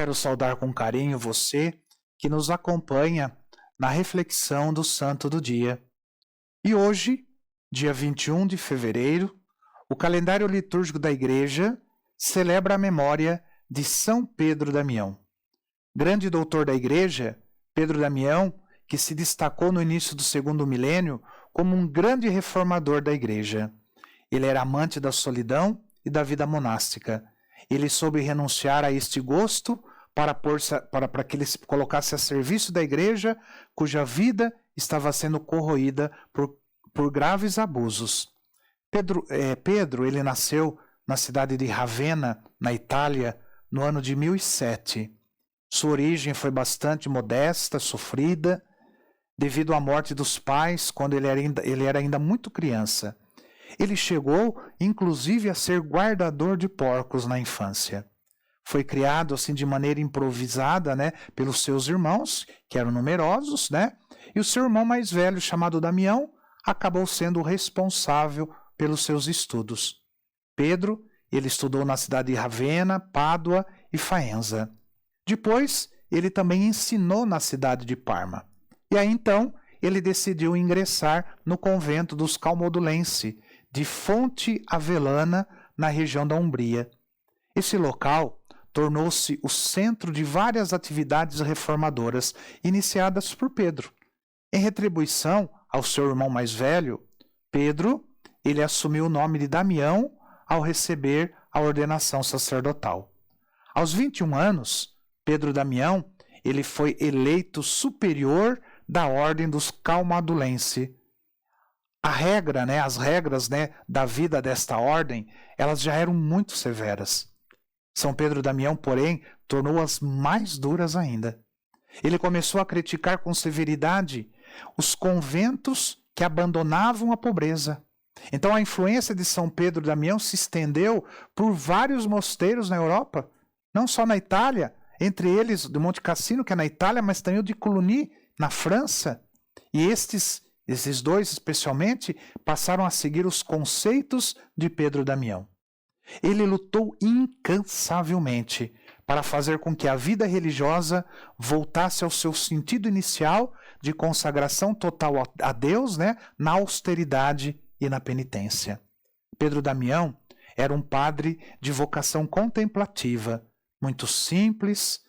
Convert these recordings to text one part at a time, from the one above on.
quero saudar com carinho você que nos acompanha na reflexão do Santo do Dia. E hoje, dia 21 de fevereiro, o calendário litúrgico da Igreja celebra a memória de São Pedro Damião. Grande doutor da Igreja, Pedro Damião, que se destacou no início do segundo milênio como um grande reformador da Igreja. Ele era amante da solidão e da vida monástica. Ele soube renunciar a este gosto para que ele se colocasse a serviço da Igreja, cuja vida estava sendo corroída por graves abusos. Pedro, ele nasceu na cidade de Ravenna, na Itália, no ano de 1007. Sua origem foi bastante modesta, sofrida, devido à morte dos pais quando ele era ainda muito criança. Ele chegou, inclusive, a ser guardador de porcos na infância. Foi criado assim de maneira improvisada, pelos seus irmãos, que eram numerosos, e o seu irmão mais velho, chamado Damião, acabou sendo o responsável pelos seus estudos. Pedro, ele estudou na cidade de Ravenna, Pádua e Faenza. Depois, ele também ensinou na cidade de Parma. E aí, então, ele decidiu ingressar no convento dos Calmodulense, de Fonte Avellana, na região da Umbria. Esse local tornou-se o centro de várias atividades reformadoras iniciadas por Pedro. Em retribuição ao seu irmão mais velho, Pedro, ele assumiu o nome de Damião ao receber a ordenação sacerdotal. Aos 21 anos, Pedro Damião, ele foi eleito superior da ordem dos Calmadulense. As regras da vida desta ordem, elas já eram muito severas. São Pedro Damião, porém, tornou-as mais duras ainda. Ele começou a criticar com severidade os conventos que abandonavam a pobreza. Então a influência de São Pedro Damião se estendeu por vários mosteiros na Europa, não só na Itália, entre eles do Monte Cassino, que é na Itália, mas também o de Cluny, na França. E esses dois, especialmente, passaram a seguir os conceitos de Pedro Damião. Ele lutou incansavelmente para fazer com que a vida religiosa voltasse ao seu sentido inicial de consagração total a Deus, na austeridade e na penitência. Pedro Damião era um padre de vocação contemplativa, muito simples,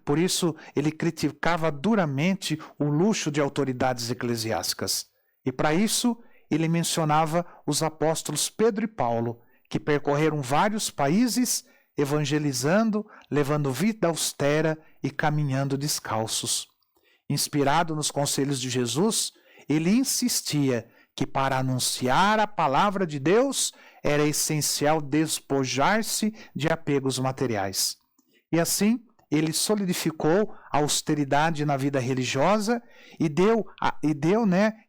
por isso ele criticava duramente o luxo de autoridades eclesiásticas. E para isso ele mencionava os apóstolos Pedro e Paulo, que percorreram vários países evangelizando, levando vida austera e caminhando descalços. Inspirado nos conselhos de Jesus, ele insistia que para anunciar a palavra de Deus era essencial despojar-se de apegos materiais. E assim, ele solidificou a austeridade na vida religiosa e deu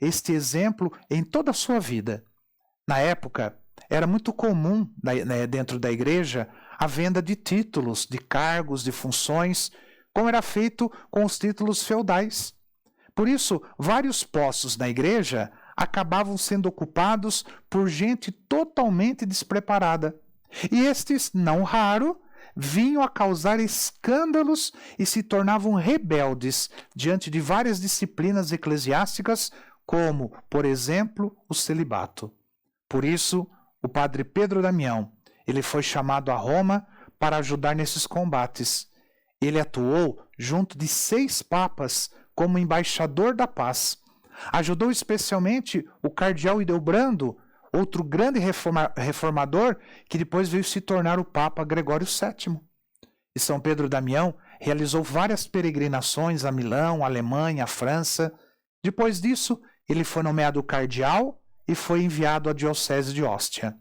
este exemplo em toda a sua vida. Na época, era muito comum dentro da igreja a venda de títulos, de cargos, de funções, como era feito com os títulos feudais. Por isso, vários postos na igreja acabavam sendo ocupados por gente totalmente despreparada. E estes, não raro, vinham a causar escândalos e se tornavam rebeldes diante de várias disciplinas eclesiásticas, como, por exemplo, o celibato. Por isso, o padre Pedro Damião, ele foi chamado a Roma para ajudar nesses combates. Ele atuou junto de 6 papas como embaixador da paz. Ajudou especialmente o cardeal Hildebrando, outro grande reformador que depois veio se tornar o Papa Gregório VII. E São Pedro Damião realizou várias peregrinações a Milão, a Alemanha, a França. Depois disso, ele foi nomeado cardeal e foi enviado à Diocese de Ostia.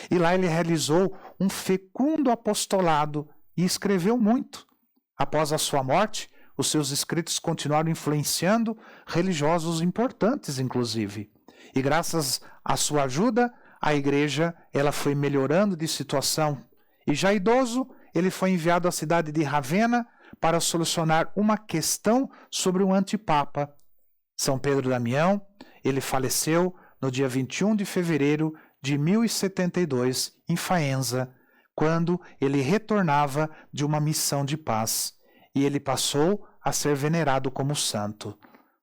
E lá ele realizou um fecundo apostolado e escreveu muito. Após a sua morte, os seus escritos continuaram influenciando religiosos importantes, inclusive. E graças à sua ajuda, a igreja ela foi melhorando de situação. E já idoso, ele foi enviado à cidade de Ravenna para solucionar uma questão sobre um antipapa. São Pedro Damião, ele faleceu no dia 21 de fevereiro de 1072, em Faenza, quando ele retornava de uma missão de paz. e ele passou a ser venerado como santo.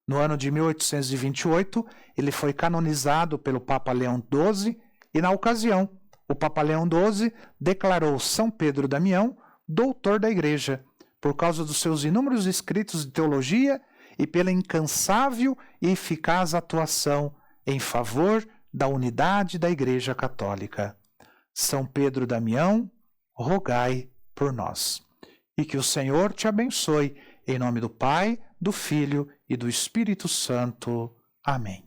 No ano de 1828, ele foi canonizado pelo Papa Leão XII e, na ocasião, o Papa Leão XII declarou São Pedro Damião doutor da Igreja, por causa dos seus inúmeros escritos de teologia e pela incansável e eficaz atuação em favor da unidade da Igreja Católica. São Pedro Damião, rogai por nós. E que o Senhor te abençoe, em nome do Pai, do Filho e do Espírito Santo. Amém.